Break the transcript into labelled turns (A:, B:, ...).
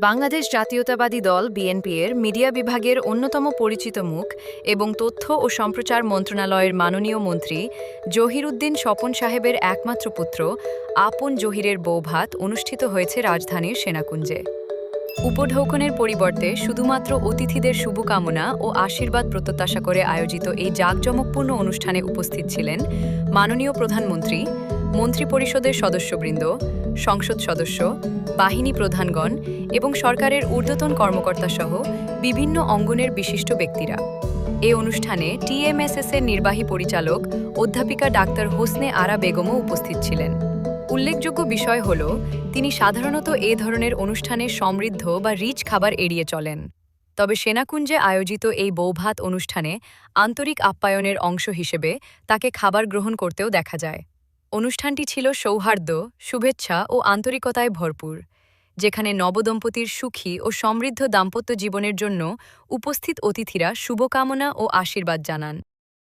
A: বাংলাদেশ জাতীয়তাবাদী দল বিএনপি-এর মিডিয়া বিভাগের অন্যতম পরিচিত মুখ এবং তথ্য ও সম্প্রচার মন্ত্রণালয়ের মাননীয় মন্ত্রী জহির উদ্দিন স্বপন সাহেবের একমাত্র পুত্র আপন জহিরের বৌভাত অনুষ্ঠিত হয়েছে রাজধানীর সেনাকুঞ্জে। উপঢৌকনের পরিবর্তে শুধুমাত্র অতিথিদের শুভকামনা ও আশীর্বাদ প্রত্যাশা করে আয়োজিত এই জাঁকজমকপূর্ণ অনুষ্ঠানে উপস্থিত ছিলেন মাননীয় প্রধানমন্ত্রী, মন্ত্রিপরিষদের সদস্যবৃন্দ, সংসদ সদস্য, বাহিনী প্রধানগণ এবং সরকারের ঊর্ধ্বতন কর্মকর্তাসহ বিভিন্ন অঙ্গনের বিশিষ্ট ব্যক্তিরা। এ অনুষ্ঠানে টিএমএসএস-এর নির্বাহী পরিচালক অধ্যাপিকা ডাক্তার হোসনে আরা বেগমও উপস্থিত ছিলেন। উল্লেখযোগ্য বিষয় হল, তিনি সাধারণত এ ধরনের অনুষ্ঠানে সমৃদ্ধ বা রিচ খাবার এড়িয়ে চলেন। তবে সেনাকুঞ্জে আয়োজিত এই বৌভাত অনুষ্ঠানে আন্তরিক আপ্যায়নের অংশ হিসেবে তাকে খাবার গ্রহণ করতেও দেখা যায়। অনুষ্ঠানটি ছিল সৌহার্দ্য, শুভেচ্ছা ও আন্তরিকতায় ভরপুর, যেখানে নবদম্পতির সুখী ও সমৃদ্ধ দাম্পত্য জীবনের জন্য উপস্থিত অতিথিরা শুভকামনা ও আশীর্বাদ জানান।